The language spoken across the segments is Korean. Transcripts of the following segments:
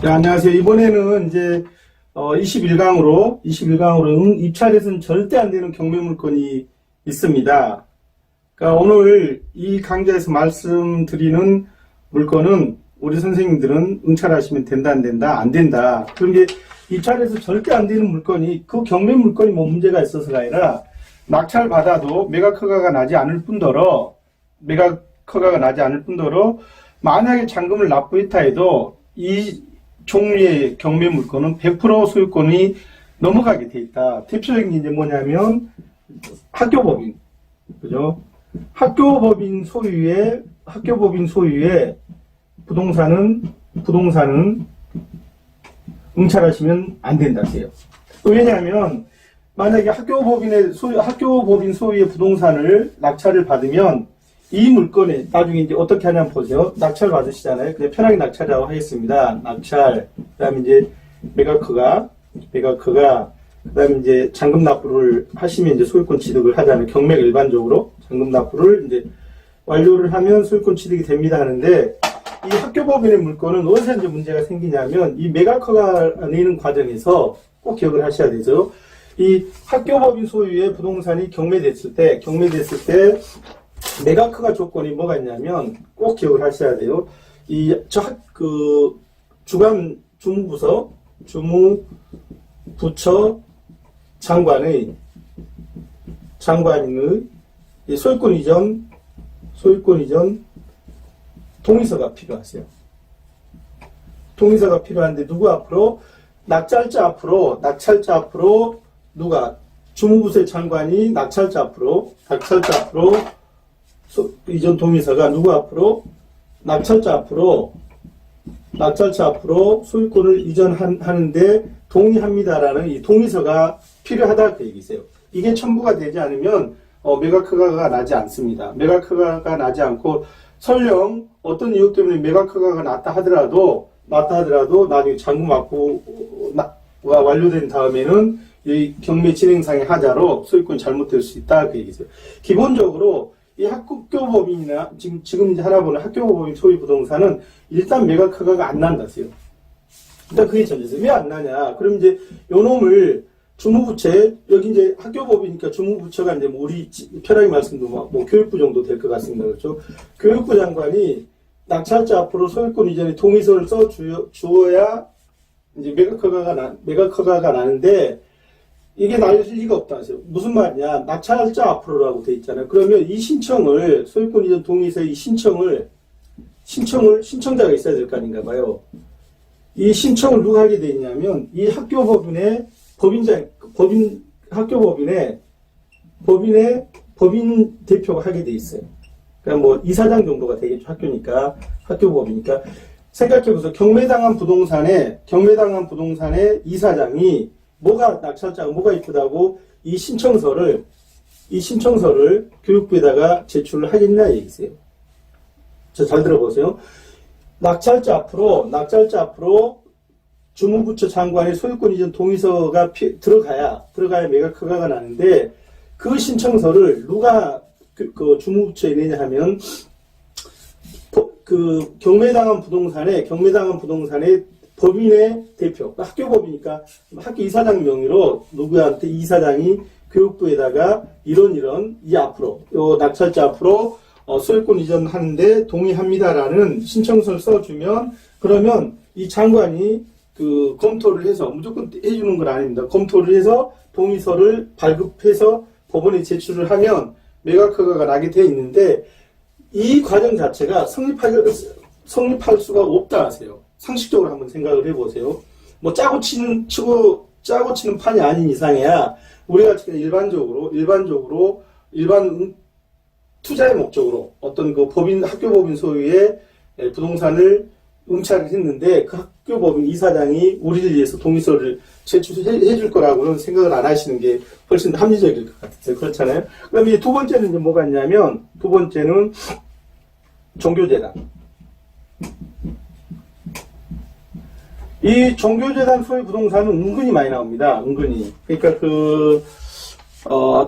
네, 안녕하세요. 이번에는 이제 21강으로 입찰에서는 절대 안 되는 경매 물건이 있습니다. 그러니까 오늘 이 강좌에서 말씀드리는 물건은 우리 선생님들은 응찰하시면 된다, 안 된다, 안 된다. 그럼 이제 입찰에서 절대 안 되는 물건이 그 경매 물건이 뭐 문제가 있어서가 아니라 낙찰 받아도 매각 허가가 나지 않을 뿐더러 만약에 잔금을 납부했다 해도 이 종류의 경매 물건은 100% 소유권이 넘어가게 돼 있다. 대표적인 게 이제 뭐냐면 학교법인, 그죠? 학교법인 소유의 부동산은 응찰하시면 안 된다세요. 왜냐하면 만약에 학교법인 소유의 부동산을 낙찰을 받으면 이 물건에 나중에 이제 어떻게 하냐면 보세요. 낙찰 받으시잖아요. 그냥 편하게 낙찰이라고 하겠습니다. 낙찰, 그다음에 이제 매각허가, 그다음에 이제 잔금 납부를 하시면 이제 소유권 취득을 하잖아요. 경매가 일반적으로 잔금 납부를 이제 완료를 하면 소유권 취득이 됩니다 하는데, 이 학교법인의 물건은 어디서 이제 문제가 생기냐면 이 매각허가 내는 과정에서 꼭 기억을 하셔야 되죠. 이 학교법인 소유의 부동산이 경매됐을 때 매각허가 조건이 뭐가 있냐면 꼭 기억을 하셔야 돼요. 주무부처 장관의 소유권 이전 동의서가 필요하세요. 동의서가 필요한데 누구 앞으로? 낙찰자 앞으로 누가? 주무부처의 장관이 낙찰자 앞으로 이전 동의서가 누구 앞으로? 낙찰자 앞으로 소유권을 이전하는데 동의합니다라는 이 동의서가 필요하다 그 얘기세요. 이게 첨부가 되지 않으면 매각허가가 나지 않습니다. 매각허가가 나지 않고 설령 어떤 이유 때문에 매각허가가 났다 하더라도 나중에 잔금 납부가 완료된 다음에는 이 경매 진행상의 하자로 소유권이 잘못될 수 있다 그 얘기세요. 기본적으로 이 학교법인이나 지금 이제 하나 보는 학교법인 소유 부동산은 일단 매각 허가가 안 난다세요. 일단 그게 전제세요. 왜 안 나냐? 그럼 이제 요놈을 주무부처에, 여기 이제 학교법이니까 주무부처가 이제 뭐 우리 편하게 말씀드리면 뭐 교육부 정도 될 것 같습니다. 그렇죠? 교육부 장관이 낙찰자 앞으로 소유권 이전에 동의서를 써 주어야 이제 매각 허가가 나는데, 이게 날 리가 없다 하세요. 무슨 말이냐? 낙찰자 앞으로라고 돼 있잖아요. 그러면 이 신청을, 소유권 이전 동의서 이 신청자가 있어야 될 거 아닌가 봐요. 이 신청을 누가 하게 돼 있냐면, 이 학교법인의 법인 대표가 하게 돼 있어요. 그러니까 뭐 이사장 정도가 되겠죠. 학교니까, 학교법이니까. 생각해보세요. 경매당한 부동산의 이사장이 낙찰자가 뭐가 이쁘다고 이 신청서를 교육부에다가 제출을 하겠냐 얘기세요. 잘 들어보세요. 낙찰자 앞으로 주무부처 장관의 소유권 이전 동의서가 들어가야 매각 허가가 나는데, 그 신청서를 누가 그 주무부처에 내냐 하면 그 경매당한 부동산의 법인의 대표, 학교법이니까 학교 이사장 명의로 누구한테 이사장이 교육부에다가 이런 낙찰자 앞으로 소유권 이전하는데 동의합니다라는 신청서를 써주면, 그러면 이 장관이 그 검토를 해서, 무조건 해주는 건 아닙니다. 검토를 해서 동의서를 발급해서 법원에 제출을 하면 매각 허가가 나게 돼 있는데, 이 과정 자체가 성립할 수가 없다 하세요. 상식적으로 한번 생각을 해보세요. 뭐 짜고 치는 판이 아닌 이상해야 우리가 지금 일반 투자의 목적으로 어떤 그 학교법인 소유의 부동산을 응찰을 했는데, 그 학교법인 이사장이 우리를 위해서 동의서를 제출해 줄 거라고는 생각을 안 하시는 게 훨씬 합리적일 것 같아요. 그렇잖아요. 그럼 이제 두 번째는 이제 뭐가 있냐면, 종교재단. 이 종교재단 소유 부동산은 은근히 많이 나옵니다. 은근히. 그러니까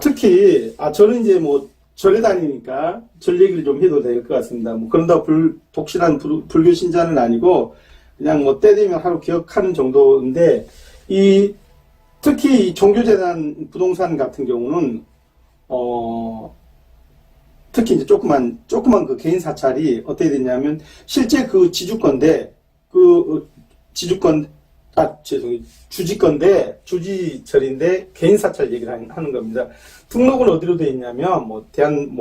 특히, 저는 이제 뭐 절에 다니니까 절 얘기를 좀 해도 될 것 같습니다. 뭐 그런다고 독실한 불교 신자는 아니고, 그냥 뭐 때 되면 하루 기억하는 정도인데, 특히 이 종교재단 부동산 같은 경우는, 특히 이제 조그만 그 개인 사찰이 어떻게 됐냐면, 실제 그 지주건데, 주지철인데 개인 사찰 얘기를 하는 겁니다. 등록은 어디로 돼 있냐면, 뭐,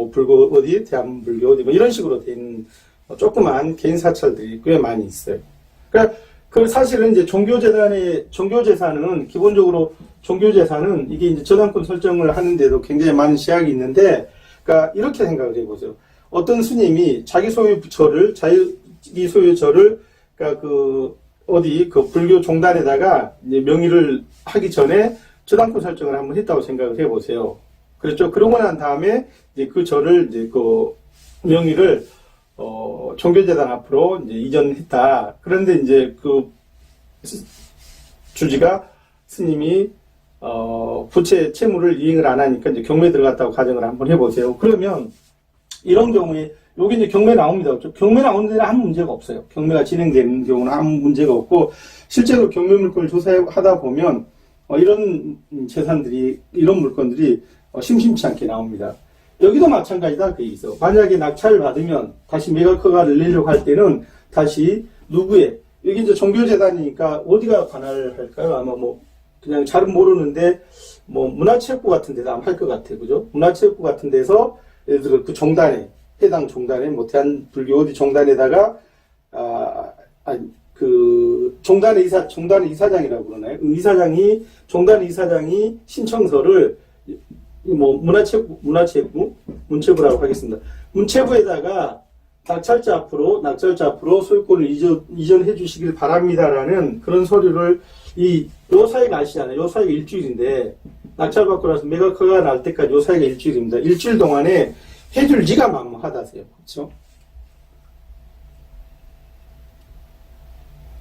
불교 어디, 대한불교 어디, 뭐 이런 식으로 돼 있는 조그만 개인 사찰들이 꽤 많이 있어요. 그러니까, 사실은 이제 종교재산은, 기본적으로 종교재산은 이게 이제 저당권 설정을 하는데도 굉장히 많은 제약이 있는데, 그러니까 이렇게 생각을 해보세요. 어떤 스님이 자기 소유 절을, 그러니까 불교 종단에다가 이제 명의를 하기 전에 저당권 설정을 한번 했다고 생각을 해보세요. 그렇죠. 그러고 난 다음에 이제 그 절을 이제 그 명의를 종교재단 앞으로 이제 이전했다. 그런데 이제 그 주지가 스님이 부채 채무를 이행을 안 하니까 이제 경매 들어갔다고 가정을 한번 해보세요. 그러면 이런 경우에 여기 이제 경매 나옵니다. 경매 나오는 데는 아무 문제가 없어요. 경매가 진행되는 경우는 아무 문제가 없고, 실제로 경매 물건을 조사하다 보면 이런 재산들이, 이런 물건들이 심심치 않게 나옵니다. 여기도 마찬가지다 그 얘기죠. 만약에 낙찰을 받으면 다시 매각허가를 내려고 할 때는 다시 누구의, 여기 이제 종교재단이니까 어디가 관할을 할까요? 아마 뭐 그냥 잘은 모르는데 뭐 문화체육부 같은 데도 아마 할 것 같아요. 그죠? 문화체육부 같은 데서 예를 들어 그 종단에, 해당 종단에, 뭐 대한불교 어디 종단에다가 종단의 이사장이라고 그러나요? 종단의 이사장이 신청서를 뭐 문체부라고 하겠습니다. 문체부에다가 낙찰자 앞으로 소유권을 이전해 주시길 바랍니다라는 그런 서류를 요 사이가 아시잖아요. 요 사이가 일주일인데, 낙찰 받고 나서 매각허가 날 때까지 요 사이가 일주일입니다. 일주일 동안에 해줄 지가 만무하다세요. 그렇죠?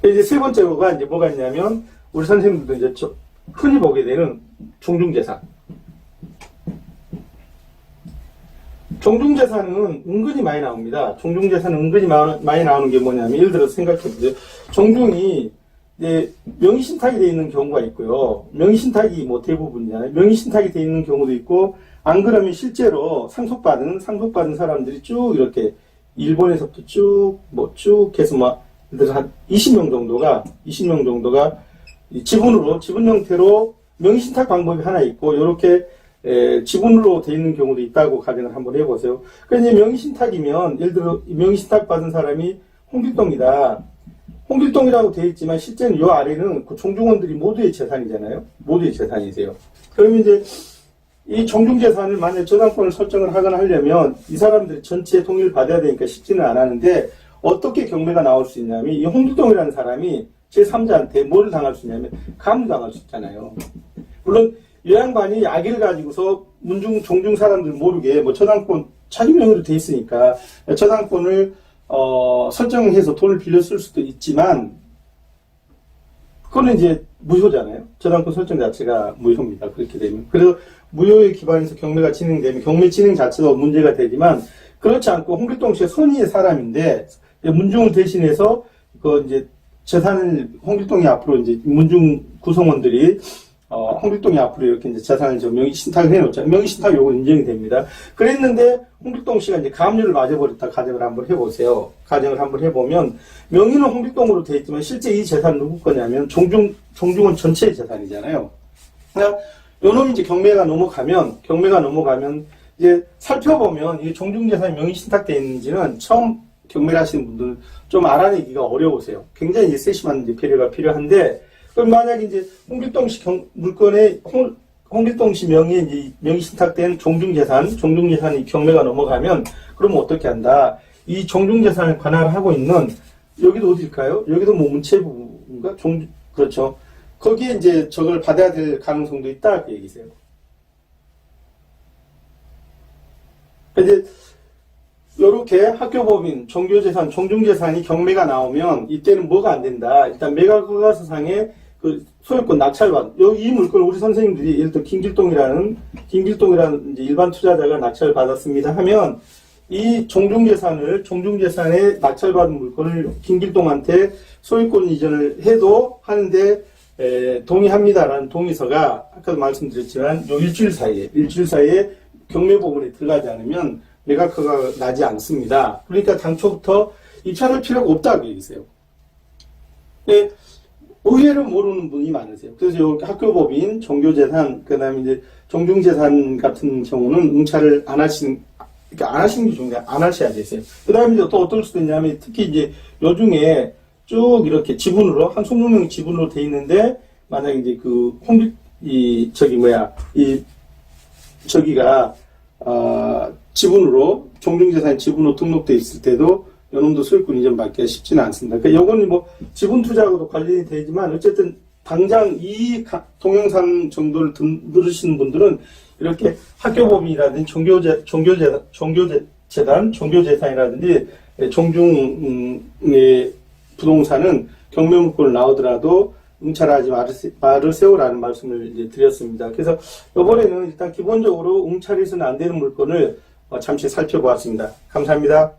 이제 세 번째가 이제 뭐가 있냐면, 우리 선생님들도 이제 흔히 보게 되는 종중재산. 종중재산은 은근히 많이 나옵니다. 종중재산은 은근히 많이 나오는 게 뭐냐면, 예를 들어서 생각해보세요. 종중이 이제 명의신탁이 되어 있는 경우가 있고요. 명의신탁이 뭐 대부분이잖아요. 명의신탁이 되어 있는 경우도 있고, 안 그러면 실제로 상속받은 사람들이 쭉 이렇게 일본에서부터 쭉 해서 막, 예를 들어서 한 20명 정도가 지분 형태로 명의신탁 방법이 하나 있고, 요렇게 지분으로 되어 있는 경우도 있다고 가정을 한번 해보세요. 그러니까 명의신탁이면, 예를 들어 명의신탁 받은 사람이 홍길동이다. 홍길동이라고 되어 있지만 실제는 요 아래는 그 종중원들이 모두의 재산이잖아요. 모두의 재산이세요. 그러면 이제 이 종중재산을 만약에 저당권을 설정을 하거나 하려면 이 사람들이 전체 동의를 받아야 되니까 쉽지는 않았는데, 어떻게 경매가 나올 수 있냐면, 이 홍길동이라는 사람이 제3자한테 뭐를 당할 수 있냐면 감당할 수 있잖아요. 물론 이 양반이 악의를 가지고서 종중 사람들 모르게 뭐 저당권 자기 명의로 돼 있으니까 저당권을 설정해서 돈을 빌려 쓸 수도 있지만, 그거는 이제 무효잖아요. 저당권 설정 자체가 무효입니다. 그렇게 되면. 그래서 무효에 기반해서 경매가 진행되면 경매 진행 자체도 문제가 되지만, 그렇지 않고 홍길동 씨가 선의의 사람인데 문중을 대신해서 그 이제 재산을 홍길동이 앞으로 이제 문중 구성원들이 홍길동이 앞으로 이렇게 이제 재산을 명의신탁을 해놓자. 명의신탁 요건 인정이 됩니다. 그랬는데 홍길동 씨가 이제 가압류를 맞아버렸다 가정을 한번 해보세요. 가정을 한번 해보면, 명의는 홍길동으로 되어 있지만 실제 이 재산은 누구 거냐면 종중원 전체의 재산이잖아요. 그러니까 요놈이 이제 경매가 넘어가면 이제 살펴보면 이 종중재산이 명의신탁되어 있는지는 처음 경매를 하시는 분들은 좀 알아내기가 어려우세요. 굉장히 이제 세심한 이제 배려가 필요한데, 그럼 만약에 이제 홍길동 씨 물건에 홍길동 씨 명의에 이제 명의신탁된 종중재산이 경매가 넘어가면, 그러면 어떻게 한다? 이 종중재산을 관할하고 있는, 여기도 어딜까요? 여기도 뭐 문체부인가? 그렇죠. 거기에 이제 저걸 받아야 될 가능성도 있다, 그 얘기세요. 이제 요렇게 학교법인, 종교재산, 종중재산이 경매가 나오면 이때는 뭐가 안 된다. 일단 매각허가서상에 그 소유권 낙찰받, 이 물건을 우리 선생님들이 예를 들어 김길동이라는 이제 일반 투자자가 낙찰을 받았습니다 하면, 이 종중재산에 낙찰받은 물건을 김길동한테 소유권 이전을 해도 하는데 동의합니다라는 동의서가 아까도 말씀드렸지만 요 일주일 사이에 경매부분에 들어가지 않으면 매각허가가 나지 않습니다. 그러니까 당초부터 입찰할 필요가 없다고 얘기했어요. 의외로 모르는 분이 많으세요. 그래서 여기 학교법인, 종교재산, 그 다음에 이제 종중재산 같은 경우는 응찰을 안 하시는 게 중요해요. 안 하셔야 되세요. 그 다음에 이제 또 어떨 수도 있냐면, 특히 이제 요중에 쭉 이렇게 지분으로, 한 20명 지분으로 돼 있는데, 만약에 이제 지분으로, 종중재산 지분으로 등록돼 있을 때도 요놈도 소유권 이전 받기가 쉽지는 않습니다. 그러니까 요거는 뭐 지분 투자하고도 관련이 되지만 어쨌든 당장 이 동영상 정도를 들으시는 분들은 이렇게 학교법인이라든지 종교재산이라든지 종중의 부동산은 경매물건을 나오더라도 응찰하지 말으세요라는 말씀을 이제 드렸습니다. 그래서 이번에는 일단 기본적으로 응찰해서는 안 되는 물건을 잠시 살펴보았습니다. 감사합니다.